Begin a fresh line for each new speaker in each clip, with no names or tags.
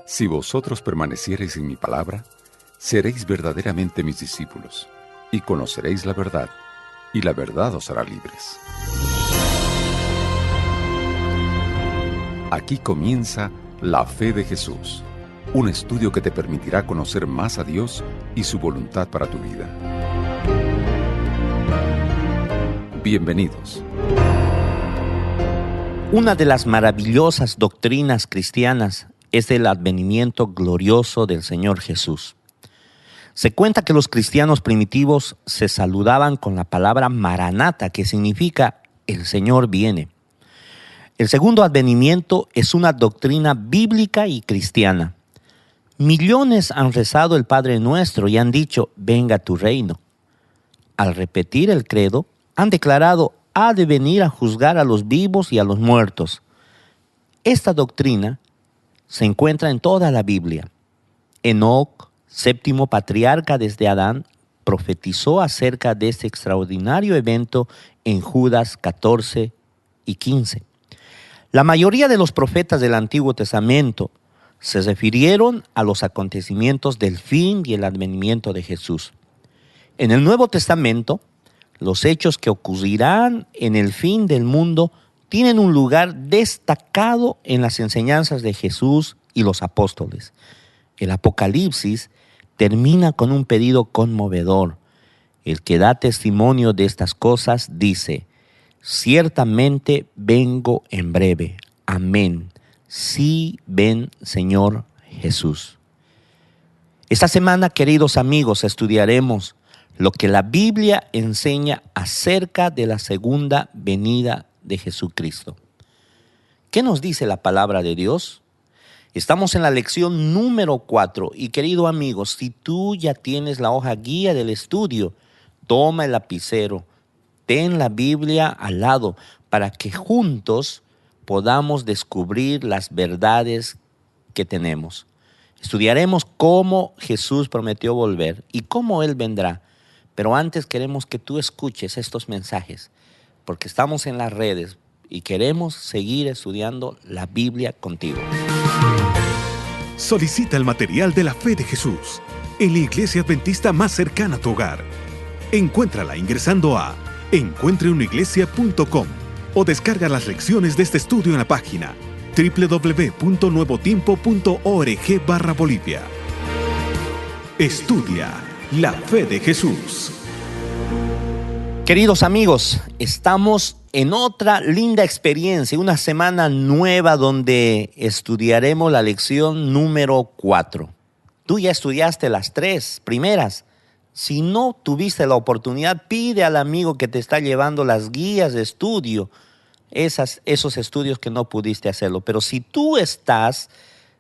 Si vosotros permaneciereis en mi palabra, seréis verdaderamente mis discípulos, y conoceréis la verdad, y la verdad os hará libres. Aquí comienza La Fe de Jesús, un estudio que te permitirá conocer más a Dios y su voluntad para tu vida. Bienvenidos.
Una de las maravillosas doctrinas cristianas es el advenimiento glorioso del Señor Jesús. Se cuenta que los cristianos primitivos se saludaban con la palabra Maranata, que significa el Señor viene. El segundo advenimiento es una doctrina bíblica y cristiana. Millones han rezado el Padre Nuestro y han dicho, venga tu reino. Al repetir el credo, han declarado, ha de venir a juzgar a los vivos y a los muertos. Esta doctrina se encuentra en toda la Biblia. Enoc, séptimo patriarca desde Adán, profetizó acerca de este extraordinario evento en Judas 14 y 15. La mayoría de los profetas del Antiguo Testamento se refirieron a los acontecimientos del fin y el advenimiento de Jesús. En el Nuevo Testamento, los hechos que ocurrirán en el fin del mundo tienen un lugar destacado en las enseñanzas de Jesús y los apóstoles. El Apocalipsis termina con un pedido conmovedor. El que da testimonio de estas cosas dice, ciertamente vengo en breve. Amén. Sí, ven, Señor Jesús. Esta semana, queridos amigos, estudiaremos lo que la Biblia enseña acerca de la segunda venida de Jesucristo. ¿Qué nos dice la palabra de Dios? Estamos en la lección número 4 y querido amigo, si tú ya tienes la hoja guía del estudio, toma el lapicero, ten la Biblia al lado para que juntos podamos descubrir las verdades que tenemos. Estudiaremos cómo Jesús prometió volver y cómo Él vendrá. Pero antes queremos que tú escuches estos mensajes, porque estamos en las redes y queremos seguir estudiando la Biblia contigo.
Solicita el material de la Fe de Jesús en la iglesia adventista más cercana a tu hogar. Encuéntrala ingresando a encuentreunaiglesia.com o descarga las lecciones de este estudio en la página www.nuevotiempo.org/Bolivia. Estudia la Fe de Jesús.
Queridos amigos, estamos en otra linda experiencia, una semana nueva donde estudiaremos la lección número 4. Tú ya estudiaste las 3 primeras. Si no tuviste la oportunidad, pide al amigo que te está llevando las guías de estudio, esos estudios que no pudiste hacerlo. Pero si tú estás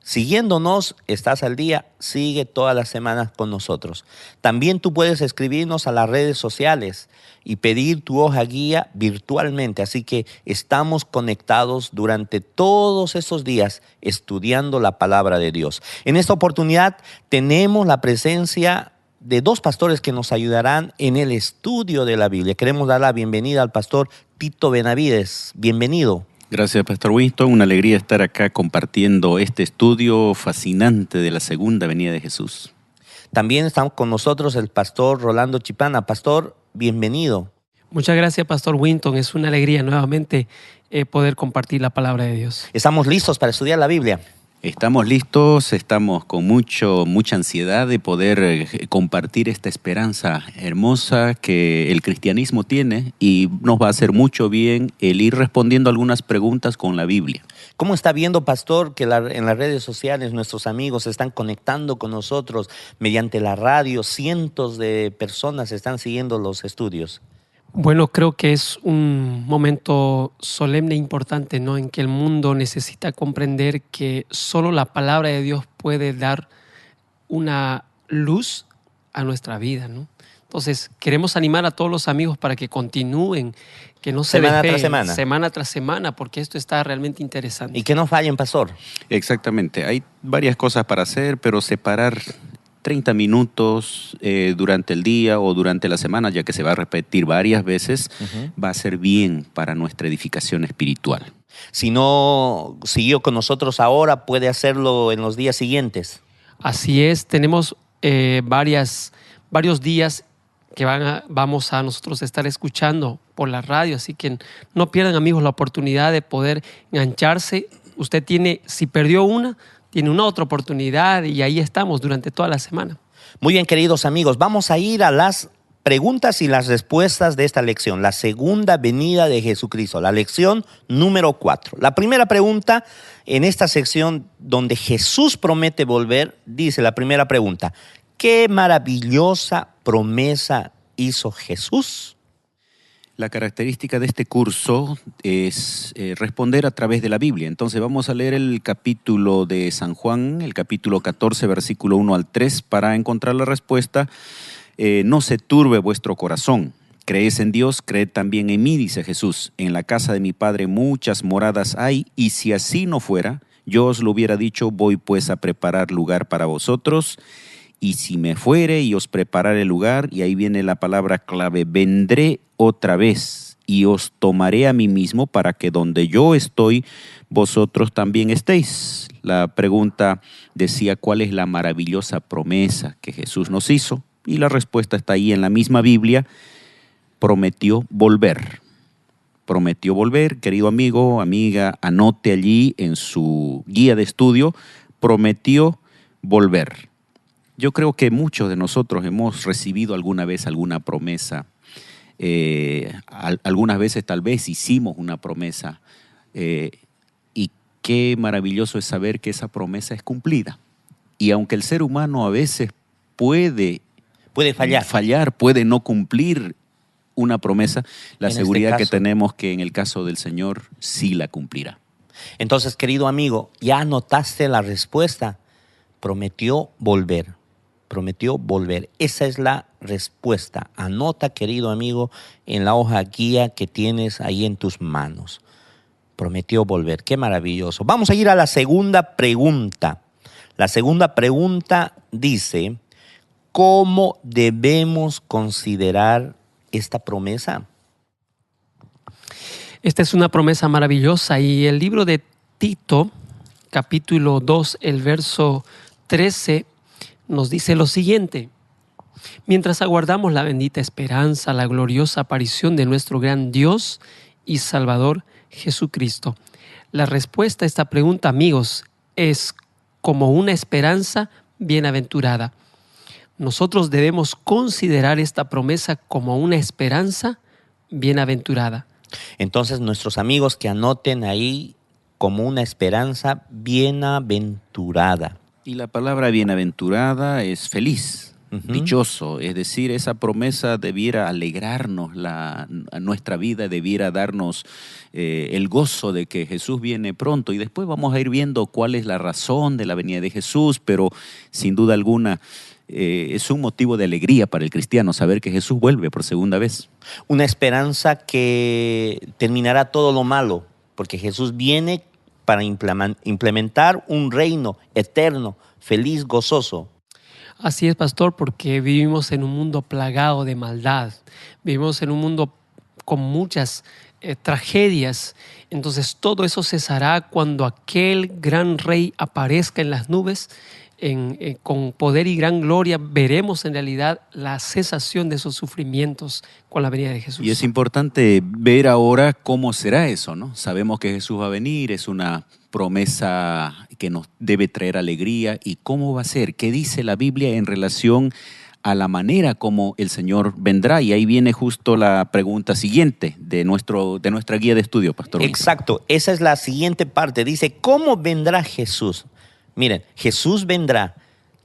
siguiéndonos, estás al día, sigue todas las semanas con nosotros. También tú puedes escribirnos a las redes sociales y pedir tu hoja guía virtualmente. Así que estamos conectados durante todos estos días estudiando la palabra de Dios. En esta oportunidad tenemos la presencia de 2 pastores que nos ayudarán en el estudio de la Biblia. Queremos dar la bienvenida al pastor Tito Benavides. Bienvenido.
Gracias, Pastor Winston. Una alegría estar acá compartiendo este estudio fascinante de la segunda venida de Jesús.
También estamos con nosotros el pastor Rolando Chipana. Pastor, bienvenido.
Muchas gracias, Pastor Winston. Es una alegría nuevamente poder compartir la palabra de Dios.
¿Estamos listos para estudiar la Biblia?
Estamos listos, estamos con mucha ansiedad de poder compartir esta esperanza hermosa que el cristianismo tiene y nos va a hacer mucho bien el ir respondiendo algunas preguntas con la Biblia.
¿Cómo está viendo, pastor, que en las redes sociales nuestros amigos se están conectando con nosotros mediante la radio? Cientos de personas están siguiendo los estudios.
Bueno, creo que es un momento solemne e importante, ¿no? En que el mundo necesita comprender que solo la palabra de Dios puede dar una luz a nuestra vida, ¿no? Entonces, queremos animar a todos los amigos para que continúen, que no se despeguen semana tras semana, porque esto está realmente interesante.
Y que no fallen, pastor.
Exactamente. Hay varias cosas para hacer, pero separar 30 minutos durante el día o durante la semana, ya que se va a repetir varias veces, va a ser bien para nuestra edificación espiritual.
Si no siguió con nosotros ahora, puede hacerlo en los días siguientes.
Así es, tenemos varios días que vamos a nosotros estar escuchando por la radio, así que no pierdan, amigos, la oportunidad de poder engancharse. Usted tiene, si perdió una, tiene una otra oportunidad y ahí estamos durante toda la semana.
Muy bien, queridos amigos, vamos a ir a las preguntas y las respuestas de esta lección, la segunda venida de Jesucristo, la lección número 4. La primera pregunta en esta sección donde Jesús promete volver, dice la primera pregunta: ¿qué maravillosa promesa hizo Jesús?
La característica de este curso es responder a través de la Biblia. Entonces vamos a leer el capítulo de San Juan, el capítulo 14, versículo 1 al 3, para encontrar la respuesta. No se turbe vuestro corazón. Creéis en Dios, creed también en mí, dice Jesús. En la casa de mi Padre muchas moradas hay, y si así no fuera, yo os lo hubiera dicho, voy pues a preparar lugar para vosotros. Y si me fuere y os prepararé el lugar, y ahí viene la palabra clave, vendré otra vez y os tomaré a mí mismo para que donde yo estoy, vosotros también estéis. La pregunta decía, ¿cuál es la maravillosa promesa que Jesús nos hizo? Y la respuesta está ahí en la misma Biblia: prometió volver. Prometió volver, querido amigo, amiga, anote allí en su guía de estudio, prometió volver. Yo creo que muchos de nosotros hemos recibido alguna vez alguna promesa. Algunas veces tal vez hicimos una promesa. Y qué maravilloso es saber que esa promesa es cumplida. Y aunque el ser humano a veces puede fallar, puede no cumplir una promesa, la seguridad que tenemos que en el caso del Señor sí la cumplirá.
Entonces, querido amigo, ya anotaste la respuesta. Prometió volver. Prometió volver. Esa es la respuesta. Anota, querido amigo, en la hoja guía que tienes ahí en tus manos. Prometió volver. Qué maravilloso. Vamos a ir a la segunda pregunta. La segunda pregunta dice: ¿cómo debemos considerar esta promesa?
Esta es una promesa maravillosa, y el libro de Tito, capítulo 2, el verso 13, nos dice lo siguiente: mientras aguardamos la bendita esperanza, la gloriosa aparición de nuestro gran Dios y Salvador Jesucristo. La respuesta a esta pregunta, amigos, es como una esperanza bienaventurada. Nosotros debemos considerar esta promesa como una esperanza bienaventurada.
Entonces, nuestros amigos, que anoten ahí como una esperanza bienaventurada.
Y la palabra bienaventurada es feliz, dichoso. Es decir, esa promesa debiera alegrarnos nuestra vida, debiera darnos el gozo de que Jesús viene pronto. Y después vamos a ir viendo cuál es la razón de la venida de Jesús, pero sin duda alguna es un motivo de alegría para el cristiano saber que Jesús vuelve por segunda vez.
Una esperanza que terminará todo lo malo, porque Jesús viene para implementar un reino eterno, feliz, gozoso.
Así es, pastor, porque vivimos en un mundo plagado de maldad. Vivimos en un mundo con muchas tragedias. Entonces todo eso cesará cuando aquel gran rey aparezca en las nubes. Con poder y gran gloria veremos en realidad la cesación de esos sufrimientos con la venida de Jesús.
Y es importante ver ahora cómo será eso, ¿no? Sabemos que Jesús va a venir, es una promesa que nos debe traer alegría. ¿Y cómo va a ser? ¿Qué dice la Biblia en relación a la manera como el Señor vendrá? Y ahí viene justo la pregunta siguiente de nuestra guía de estudio, Pastor.
Exacto, esa es la siguiente parte. Dice, ¿cómo vendrá Jesús? Miren, Jesús vendrá,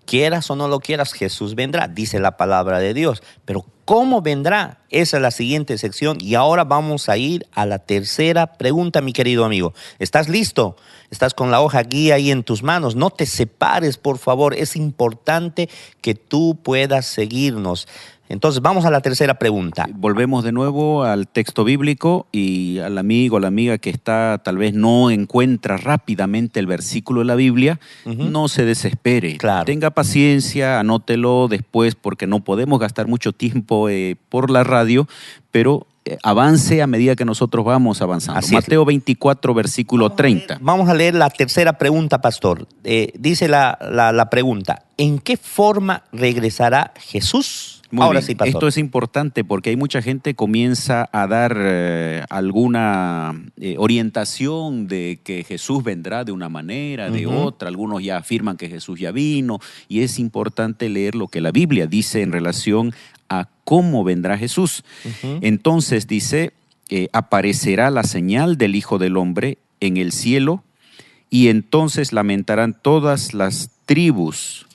quieras o no lo quieras, Jesús vendrá, dice la palabra de Dios. Pero ¿cómo vendrá? Esa es la siguiente sección y ahora vamos a ir a la tercera pregunta, mi querido amigo. ¿Estás listo? ¿Estás con la hoja guía ahí en tus manos? No te separes, por favor. Es importante que tú puedas seguirnos. Entonces, vamos a la tercera pregunta.
Volvemos de nuevo al texto bíblico y al amigo o la amiga que tal vez no encuentra rápidamente el versículo de la Biblia, no se desespere.
Claro.
Tenga paciencia, anótelo después porque no podemos gastar mucho tiempo por la radio, pero avance a medida que nosotros vamos avanzando.
Así es.
Mateo 24, versículo 30.
Vamos a leer la tercera pregunta, pastor. Dice la pregunta, ¿en qué forma regresará Jesús?
Muy
Ahora
bien.
sí, pastor.
Esto es importante porque hay mucha gente que comienza a dar alguna orientación de que Jesús vendrá de una manera, de otra. Algunos ya afirman que Jesús ya vino y es importante leer lo que la Biblia dice en relación a cómo vendrá Jesús. Entonces dice, aparecerá la señal del Hijo del Hombre en el cielo y entonces lamentarán todas las tribus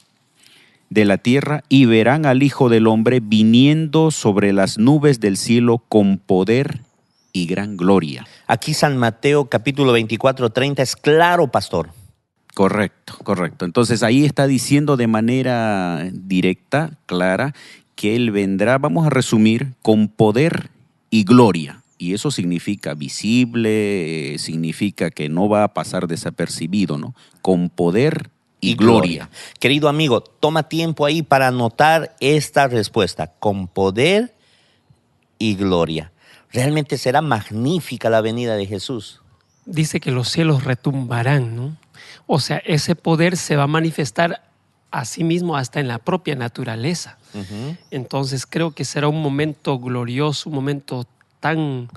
de la tierra y verán al Hijo del Hombre viniendo sobre las nubes del cielo con poder y gran gloria.
Aquí San Mateo capítulo 24, 30 es claro, pastor.
Correcto, correcto. Entonces ahí está diciendo de manera directa, clara, que Él vendrá, vamos a resumir, con poder y gloria. Y eso significa visible, significa que no va a pasar desapercibido, ¿no? Con poder y gloria.
Querido amigo, toma tiempo ahí para anotar esta respuesta. Con poder y gloria. Realmente será magnífica la venida de Jesús.
Dice que los cielos retumbarán, ¿no? O sea, ese poder se va a manifestar a sí mismo hasta en la propia naturaleza. Entonces creo que será un momento glorioso, un momento tan,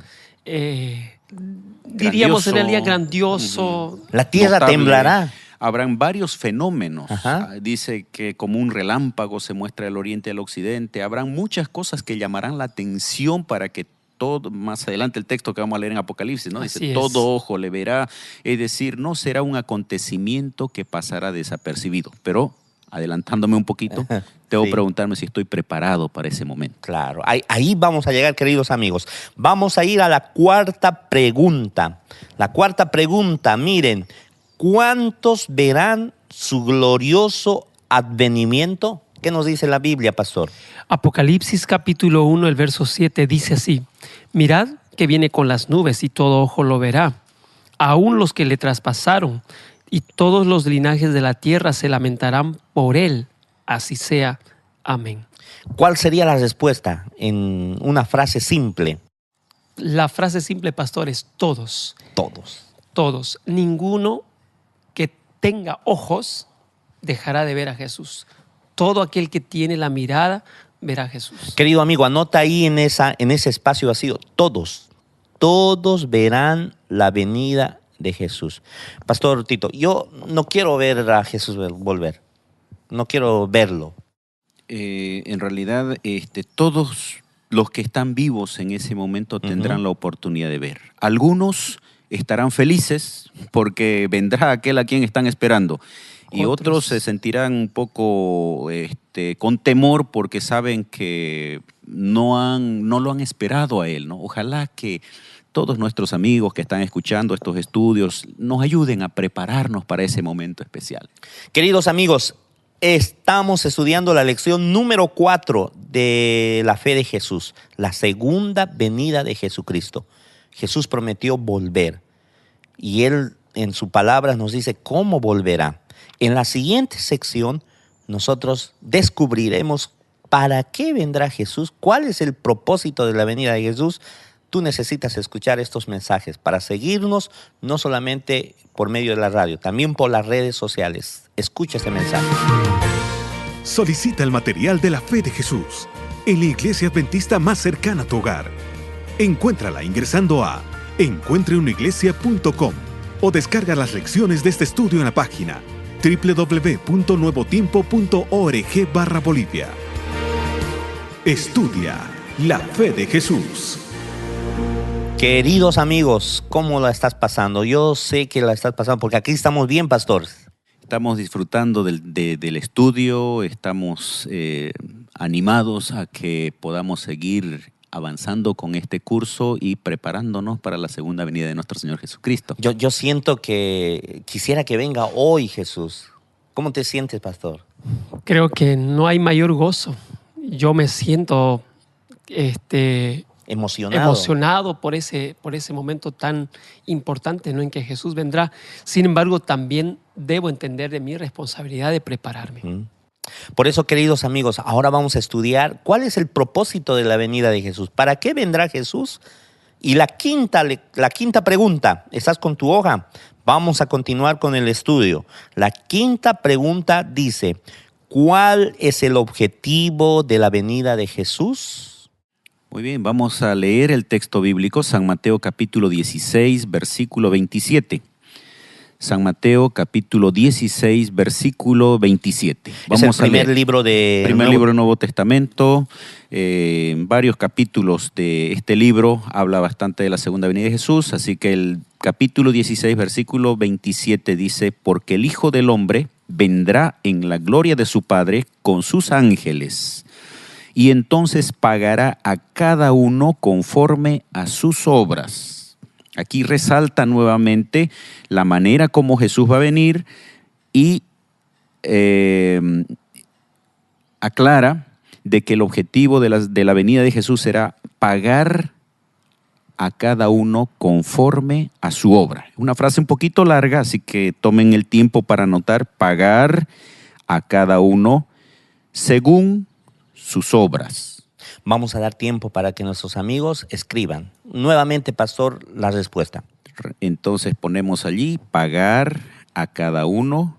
diríamos en realidad grandioso.
La tierra
notable.
temblará.
Habrán varios fenómenos.
Ajá.
Dice que como un relámpago se muestra el oriente y el occidente. Habrán muchas cosas que llamarán la atención para que todo, más adelante el texto que vamos a leer en Apocalipsis, ¿no? Dice, todo ojo le verá. Es decir, no será un acontecimiento que pasará desapercibido. Pero, adelantándome un poquito, debo preguntarme si estoy preparado para ese momento.
Claro, ahí vamos a llegar, queridos amigos. Vamos a ir a la cuarta pregunta. La cuarta pregunta, miren, ¿cuántos verán su glorioso advenimiento? ¿Qué nos dice la Biblia, pastor?
Apocalipsis capítulo 1, el verso 7 dice así: mirad que viene con las nubes y todo ojo lo verá, aún los que le traspasaron, y todos los linajes de la tierra se lamentarán por él. Así sea. Amén.
¿Cuál sería la respuesta en una frase simple?
La frase simple, pastor, es todos.
Todos.
Todos. Ninguno que tenga ojos dejará de ver a Jesús. Todo aquel que tiene la mirada verá a Jesús.
Querido amigo, anota ahí en ese espacio vacío. Todos verán la venida de Jesús. Pastor Tito, yo no quiero ver a Jesús volver. No quiero verlo.
En realidad, todos los que están vivos en ese momento tendrán la oportunidad de ver. Algunos estarán felices porque vendrá aquel a quien están esperando. Y otros se sentirán un poco con temor porque saben que no lo han esperado a él, ¿no? Ojalá que todos nuestros amigos que están escuchando estos estudios nos ayuden a prepararnos para ese momento especial.
Queridos amigos, estamos estudiando la lección número 4 de la fe de Jesús, la segunda venida de Jesucristo. Jesús prometió volver y Él en su palabra nos dice cómo volverá. En la siguiente sección nosotros descubriremos para qué vendrá Jesús, cuál es el propósito de la venida de Jesús. Tú necesitas escuchar estos mensajes para seguirnos, no solamente por medio de la radio, también por las redes sociales. Escucha este mensaje.
Solicita el material de la fe de Jesús en la iglesia adventista más cercana a tu hogar. Encuéntrala ingresando a encuentreunaiglesia.com o descarga las lecciones de este estudio en la página www.nuevotiempo.org/Bolivia. Estudia la fe de Jesús.
Queridos amigos, ¿cómo la estás pasando? Yo sé que la estás pasando porque aquí estamos bien, pastor.
Estamos disfrutando del estudio, estamos animados a que podamos seguir avanzando con este curso y preparándonos para la segunda venida de nuestro Señor Jesucristo.
Yo siento que quisiera que venga hoy Jesús. ¿Cómo te sientes, pastor?
Creo que no hay mayor gozo. Yo me siento emocionado por ese momento tan importante, ¿no?, en que Jesús vendrá. Sin embargo, también debo entender de mi responsabilidad de prepararme.
Por eso, queridos amigos, ahora vamos a estudiar cuál es el propósito de la venida de Jesús. ¿Para qué vendrá Jesús? Y la quinta pregunta, ¿estás con tu hoja? Vamos a continuar con el estudio. La quinta pregunta dice, ¿cuál es el objetivo de la venida de Jesús?
Muy bien, vamos a leer el texto bíblico, San Mateo capítulo 16, versículo 27. San Mateo capítulo 16, versículo 27.
Es el primer libro del
Nuevo Testamento. Varios capítulos de este libro habla bastante de la segunda venida de Jesús, así que el capítulo 16, versículo 27 dice, porque el Hijo del Hombre vendrá en la gloria de su Padre con sus ángeles, y entonces pagará a cada uno conforme a sus obras. Aquí resalta nuevamente la manera como Jesús va a venir y aclara de que el objetivo de la venida de Jesús será pagar a cada uno conforme a su obra. Una frase un poquito larga, así que tomen el tiempo para anotar, pagar a cada uno según sus obras.
Vamos a dar tiempo para que nuestros amigos escriban. Nuevamente, pastor, la respuesta.
Entonces ponemos allí, pagar a cada uno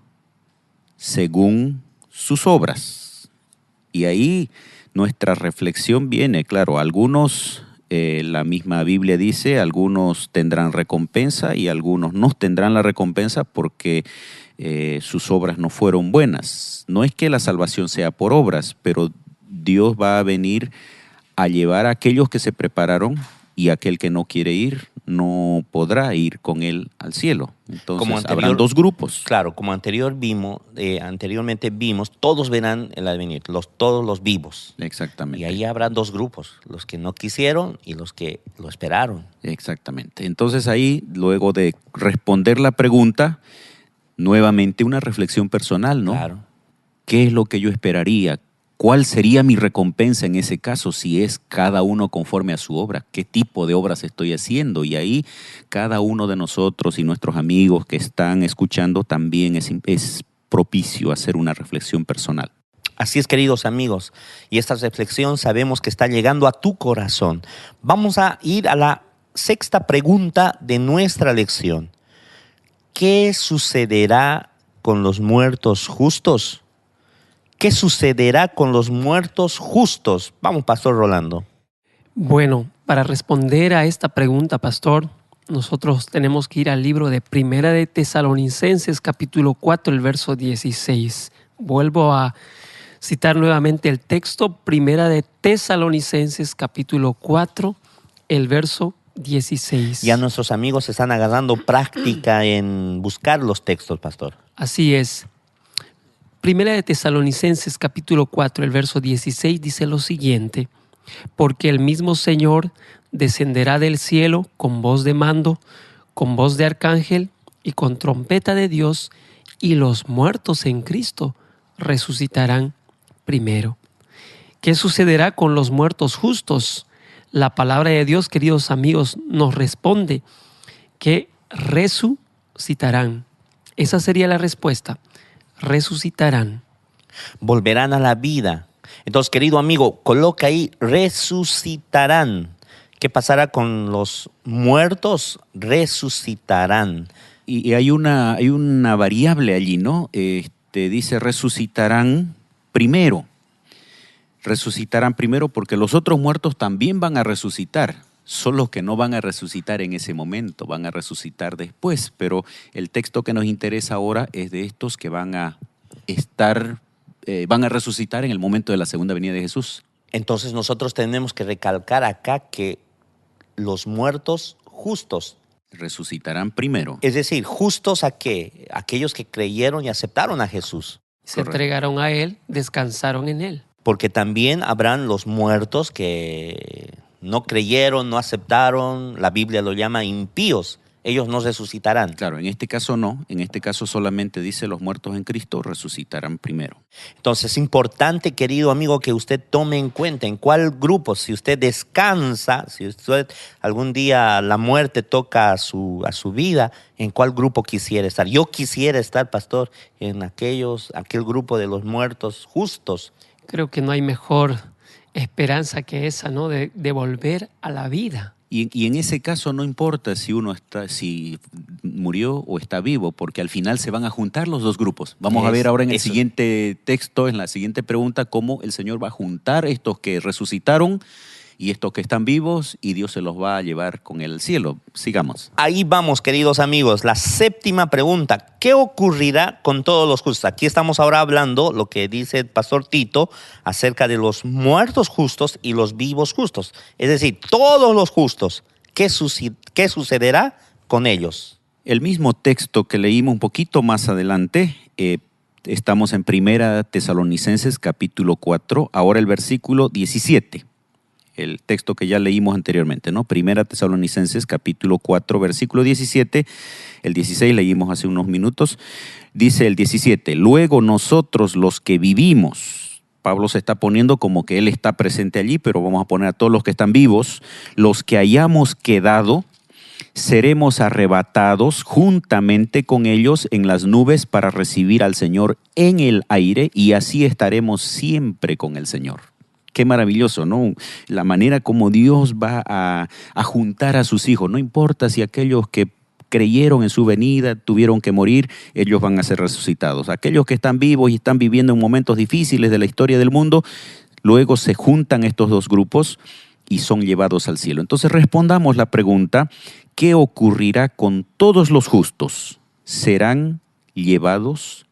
según sus obras. Y ahí nuestra reflexión viene, claro, algunos, la misma Biblia dice, algunos tendrán recompensa y algunos no tendrán la recompensa porque sus obras no fueron buenas. No es que la salvación sea por obras, pero Dios va a venir a llevar a aquellos que se prepararon y aquel que no quiere ir no podrá ir con él al cielo. Entonces habrán dos grupos.
Claro, como anteriormente vimos, todos verán el advenir, todos los vivos.
Exactamente.
Y ahí habrá dos grupos, los que no quisieron y los que lo esperaron.
Exactamente. Entonces ahí, luego de responder la pregunta, nuevamente una reflexión personal, ¿no?
Claro.
¿Qué es lo que yo esperaría? ¿Cuál sería mi recompensa en ese caso si es cada uno conforme a su obra? ¿Qué tipo de obras estoy haciendo? Y ahí cada uno de nosotros y nuestros amigos que están escuchando también es propicio hacer una reflexión personal.
Así es, queridos amigos, y esta reflexión sabemos que está llegando a tu corazón. Vamos a ir a la sexta pregunta de nuestra lección. ¿Qué sucederá con los muertos justos? ¿Qué sucederá con los muertos justos? Vamos, Pastor Rolando.
Bueno, para responder a esta pregunta, pastor, nosotros tenemos que ir al libro de Primera de Tesalonicenses, capítulo 4, el verso 16. Vuelvo a citar nuevamente el texto, Primera de Tesalonicenses, capítulo 4, el verso 16.
Ya nuestros amigos están agarrando práctica en buscar los textos, pastor.
Así es. Primera de Tesalonicenses capítulo 4, el verso 16 dice lo siguiente: porque el mismo Señor descenderá del cielo con voz de mando, con voz de arcángel y con trompeta de Dios, y los muertos en Cristo resucitarán primero. ¿Qué sucederá con los muertos justos? La palabra de Dios, queridos amigos, nos responde que resucitarán. Esa sería la respuesta. Resucitarán.
Volverán a la vida. Entonces, querido amigo, coloca ahí, resucitarán. ¿Qué pasará con los muertos? Resucitarán.
Y hay una variable allí, ¿no? Dice resucitarán primero. Resucitarán primero porque los otros muertos también van a resucitar. Son los que no van a resucitar en ese momento, van a resucitar después. Pero el texto que nos interesa ahora es de estos que van a resucitar en el momento de la segunda venida de Jesús.
Entonces nosotros tenemos que recalcar acá que los muertos justos
resucitarán primero.
Es decir, ¿justos a qué? Aquellos que creyeron y aceptaron a Jesús.
Se entregaron a Él, descansaron en Él.
Porque también habrán los muertos que no creyeron, no aceptaron, la Biblia lo llama impíos. Ellos no resucitarán.
Claro, en este caso no. En este caso solamente dice los muertos en Cristo resucitarán primero.
Entonces es importante, querido amigo, que usted tome en cuenta en cuál grupo, si usted descansa, si usted algún día la muerte toca a su vida, en cuál grupo quisiera estar. Yo quisiera estar, pastor, en aquel grupo de los muertos justos.
Creo que no hay mejor esperanza que esa, ¿no? De volver a la vida.
Y en ese caso no importa si si murió o está vivo, porque al final se van a juntar los dos grupos. Vamos a ver ahora en el siguiente texto, en la siguiente pregunta, cómo el Señor va a juntar estos que resucitaron y estos que están vivos, y Dios se los va a llevar con el cielo. Sigamos.
Ahí vamos, queridos amigos. La séptima pregunta: ¿qué ocurrirá con todos los justos? Aquí estamos ahora hablando lo que dice el pastor Tito acerca de los muertos justos y los vivos justos. Es decir, todos los justos. ¿Qué sucederá con ellos?
El mismo texto que leímos un poquito más adelante, estamos en 1 Tesalonicenses capítulo 4, ahora el versículo 17. El texto que ya leímos anteriormente, ¿no? 1 Tesalonicenses capítulo 4, versículo 17. El 16 leímos hace unos minutos. Dice el 17: luego nosotros los que vivimos, Pablo se está poniendo como que él está presente allí, pero vamos a poner a todos los que están vivos, los que hayamos quedado, seremos arrebatados juntamente con ellos en las nubes para recibir al Señor en el aire, y así estaremos siempre con el Señor. Qué maravilloso, ¿no? La manera como Dios va a juntar a sus hijos. No importa si aquellos que creyeron en su venida tuvieron que morir, ellos van a ser resucitados. Aquellos que están vivos y están viviendo en momentos difíciles de la historia del mundo, luego se juntan estos dos grupos y son llevados al cielo. Entonces respondamos la pregunta: ¿qué ocurrirá con todos los justos? ¿Serán llevados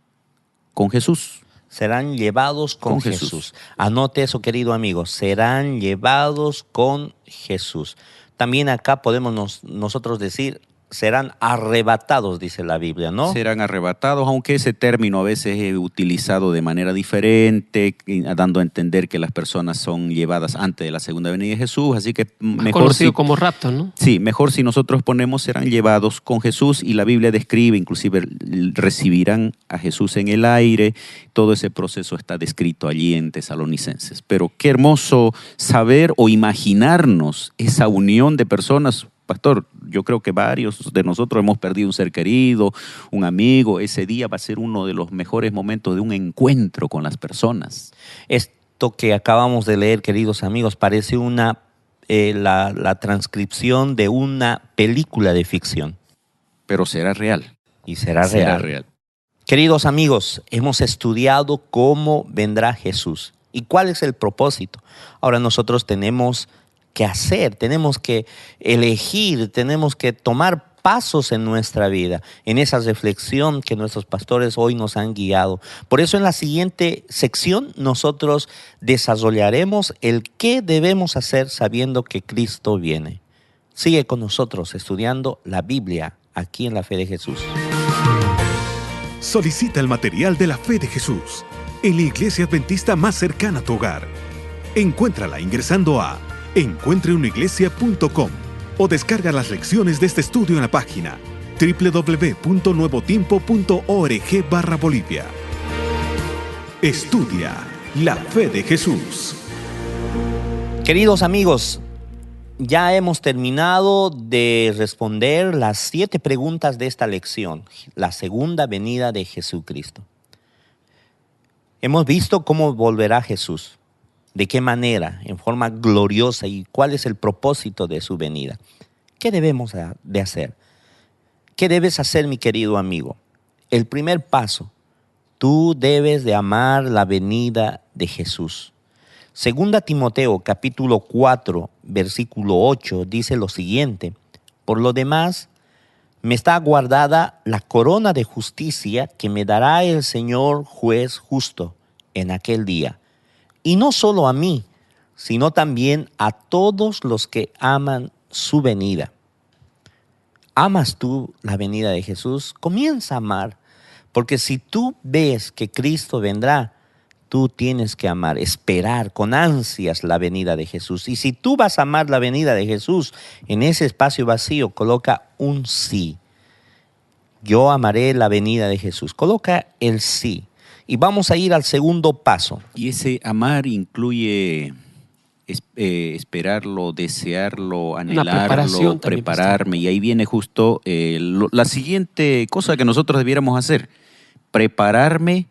con Jesús?
Serán llevados con Jesús. Anote eso, querido amigo. Serán llevados con Jesús. También acá podemos nosotros decir, serán arrebatados, dice la Biblia, ¿no?
Serán arrebatados, aunque ese término a veces es utilizado de manera diferente, dando a entender que las personas son llevadas antes de la segunda venida de Jesús, así que mejor
conocido como rapto, ¿no?
Sí, mejor si nosotros ponemos serán llevados con Jesús, y la Biblia describe, inclusive recibirán a Jesús en el aire. Todo ese proceso está descrito allí en Tesalonicenses. Pero qué hermoso saber o imaginarnos esa unión de personas. Pastor, yo creo que varios de nosotros hemos perdido un ser querido, un amigo. Ese día va a ser uno de los mejores momentos de un encuentro con las personas.
Esto que acabamos de leer, queridos amigos, parece la transcripción de una película de ficción.
Pero será real.
Y será real. Queridos amigos, hemos estudiado cómo vendrá Jesús y cuál es el propósito. Ahora nosotros tenemos que hacer, tenemos que elegir, tenemos que tomar pasos en nuestra vida, en esa reflexión que nuestros pastores hoy nos han guiado. Por eso en la siguiente sección nosotros desarrollaremos el qué debemos hacer sabiendo que Cristo viene. Sigue con nosotros estudiando la Biblia aquí en La Fe de Jesús.
Solicita el material de La Fe de Jesús en la iglesia adventista más cercana a tu hogar. Encuéntrala ingresando a encuentreunaiglesia.com o descarga las lecciones de este estudio en la página www.nuevotiempo.org/Bolivia. Estudia La Fe de Jesús.
Queridos amigos, ya hemos terminado de responder las 7 preguntas de esta lección, la segunda venida de Jesucristo. Hemos visto cómo volverá Jesús, de qué manera, en forma gloriosa, y cuál es el propósito de su venida. ¿Qué debemos de hacer? ¿Qué debes hacer, mi querido amigo? El primer paso, tú debes de amar la venida de Jesús. Segunda Timoteo capítulo 4, versículo 8 dice lo siguiente: por lo demás, me está guardada la corona de justicia que me dará el Señor juez justo en aquel día. Y no solo a mí, sino también a todos los que aman su venida. ¿Amas tú la venida de Jesús? Comienza a amar, porque si tú ves que Cristo vendrá, Tú tienes que amar, esperar con ansias la venida de Jesús. Y si tú vas a amar la venida de Jesús, en ese espacio vacío coloca un sí. Yo amaré la venida de Jesús. Coloca el sí. Y vamos a ir al segundo paso.
Y ese amar incluye esperarlo, desearlo, anhelarlo, prepararme. Y ahí viene justo la siguiente cosa que nosotros debiéramos hacer. Prepararme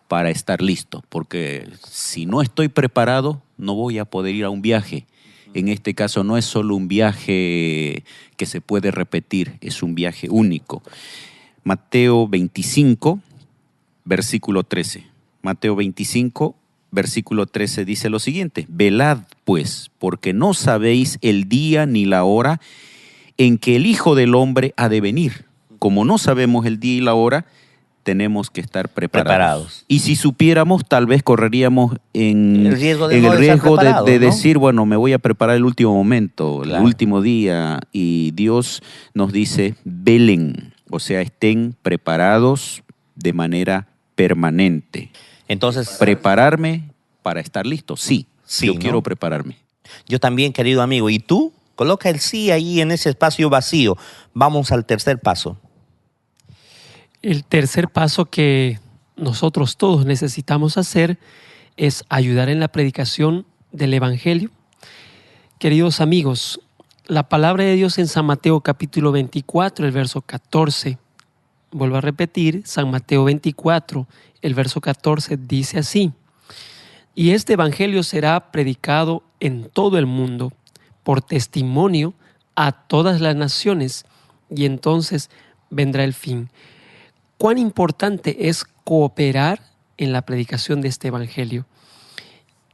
para estar listo. Porque si no estoy preparado, no voy a poder ir a un viaje. En este caso no es solo un viaje que se puede repetir, es un viaje único. Mateo 25, versículo 13. Mateo 25, versículo 13 dice lo siguiente: velad pues, porque no sabéis el día ni la hora en que el Hijo del Hombre ha de venir. Como no sabemos el día y la hora, tenemos que estar preparados. Y si supiéramos, tal vez correríamos en el riesgo de decir, bueno, me voy a preparar el último momento, claro, el último día. Y Dios nos dice, velen, o sea, estén preparados de manera permanente.
Entonces,
prepararme para estar listo. Sí, yo quiero prepararme.
Yo también, querido amigo. ¿Y tú? Coloca el sí ahí en ese espacio vacío. Vamos al tercer paso.
El tercer paso que nosotros todos necesitamos hacer es ayudar en la predicación del Evangelio. Queridos amigos, la palabra de Dios en San Mateo capítulo 24, el verso 14. Vuelvo a repetir, San Mateo 24, el verso 14 dice así: y este Evangelio será predicado en todo el mundo por testimonio a todas las naciones, y entonces vendrá el fin. ¿Cuán importante es cooperar en la predicación de este Evangelio?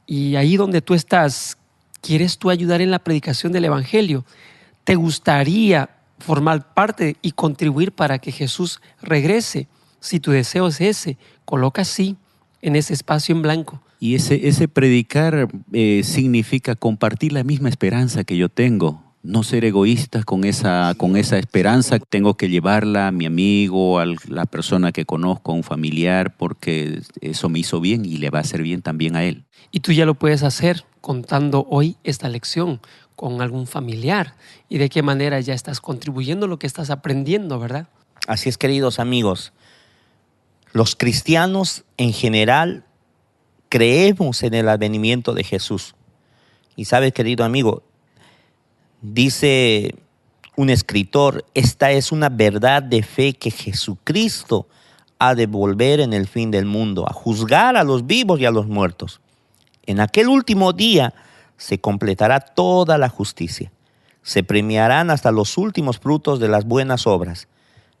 Y ahí donde tú estás, ¿quieres tú ayudar en la predicación del Evangelio? ¿Te gustaría formar parte y contribuir para que Jesús regrese? Si tu deseo es ese, coloca sí en ese espacio en blanco.
Y ese predicar significa compartir la misma esperanza que yo tengo. No ser egoístas con esa esperanza. Tengo que llevarla a mi amigo, a la persona que conozco, a un familiar, porque eso me hizo bien y le va a hacer bien también a él.
Y tú ya lo puedes hacer contando hoy esta lección con algún familiar. Y de qué manera ya estás contribuyendo lo que estás aprendiendo, ¿verdad?
Así es, queridos amigos. Los cristianos en general creemos en el advenimiento de Jesús. Y sabes, querido amigo, dice un escritor, esta es una verdad de fe que Jesucristo ha de volver en el fin del mundo, a juzgar a los vivos y a los muertos. En aquel último día se completará toda la justicia. Se premiarán hasta los últimos frutos de las buenas obras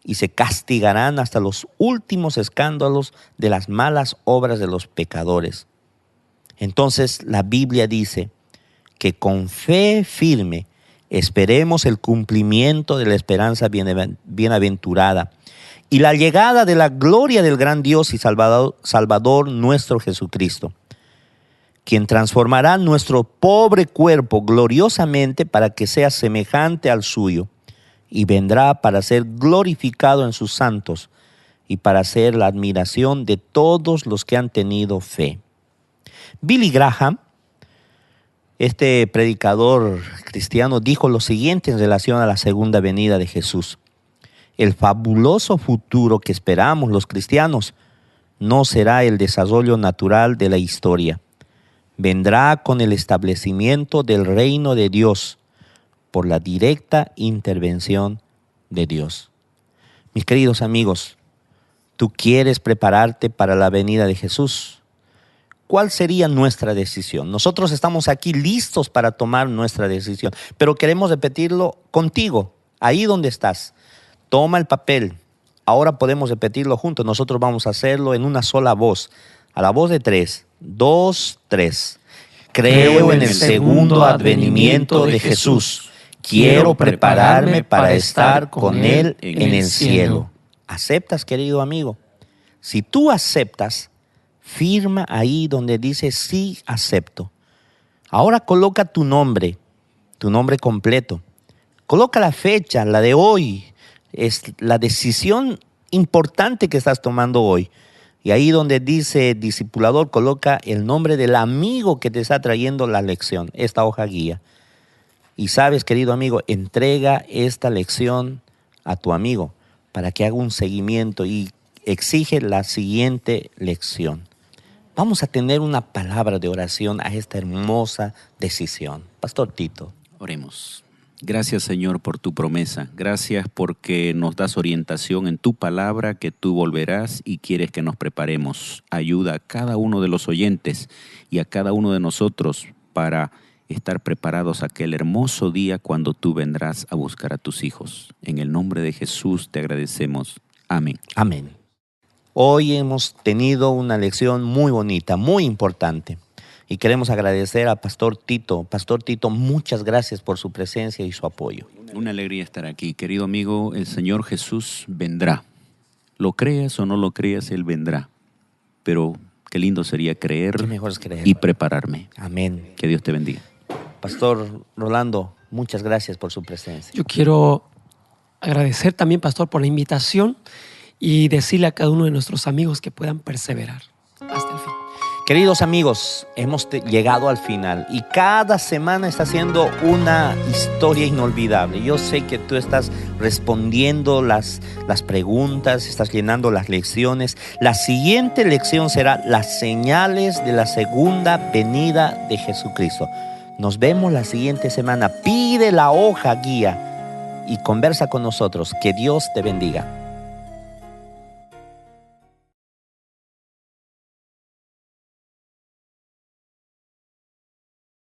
y se castigarán hasta los últimos escándalos de las malas obras de los pecadores. Entonces la Biblia dice que con fe firme esperemos el cumplimiento de la esperanza bienaventurada y la llegada de la gloria del gran Dios y Salvador nuestro Jesucristo, quien transformará nuestro pobre cuerpo gloriosamente para que sea semejante al suyo, y vendrá para ser glorificado en sus santos y para ser la admiración de todos los que han tenido fe. Billy Graham, este predicador cristiano, dijo lo siguiente en relación a la segunda venida de Jesús: el fabuloso futuro que esperamos los cristianos no será el desarrollo natural de la historia. Vendrá con el establecimiento del reino de Dios por la directa intervención de Dios. Mis queridos amigos, ¿tú quieres prepararte para la venida de Jesús? ¿Cuál sería nuestra decisión? Nosotros estamos aquí listos para tomar nuestra decisión, pero queremos repetirlo contigo, ahí donde estás. Toma el papel. Ahora podemos repetirlo juntos. Nosotros vamos a hacerlo en una sola voz. A la voz de 3, 2, 3. Creo en el segundo advenimiento de Jesús. Quiero prepararme para estar con Él en el cielo. ¿Aceptas, querido amigo? Si tú aceptas, firma ahí donde dice sí, acepto. Ahora coloca tu nombre completo. Coloca la fecha, la de hoy. Es la decisión importante que estás tomando hoy. Y ahí donde dice discipulador, coloca el nombre del amigo que te está trayendo la lección, esta hoja guía. Y sabes, querido amigo, entrega esta lección a tu amigo para que haga un seguimiento y exige la siguiente lección. Vamos a tener una palabra de oración a esta hermosa decisión. Pastor Tito.
Oremos. Gracias, Señor, por tu promesa. Gracias porque nos das orientación en tu palabra, que tú volverás y quieres que nos preparemos. Ayuda a cada uno de los oyentes y a cada uno de nosotros para estar preparados aquel hermoso día cuando tú vendrás a buscar a tus hijos. En el nombre de Jesús te agradecemos. Amén.
Amén. Hoy hemos tenido una lección muy bonita, muy importante. Y queremos agradecer a Pastor Tito. Pastor Tito, muchas gracias por su presencia y su apoyo.
Una alegría estar aquí. Querido amigo, el Señor Jesús vendrá. Lo creas o no lo creas, Él vendrá. Pero qué lindo sería creer,
Qué mejor es creer.
y prepararme.
Amén.
Que Dios te bendiga.
Pastor Rolando, muchas gracias por su presencia.
Yo quiero agradecer también, pastor, por la invitación y decirle a cada uno de nuestros amigos que puedan perseverar hasta el fin.
Queridos amigos, hemos llegado al final y cada semana está siendo una historia inolvidable. Yo sé que tú estás respondiendo las preguntas, estás llenando las lecciones. La siguiente lección será las señales de la segunda venida de Jesucristo. Nos vemos la siguiente semana. Pide la hoja guía y conversa con nosotros. Que Dios te bendiga.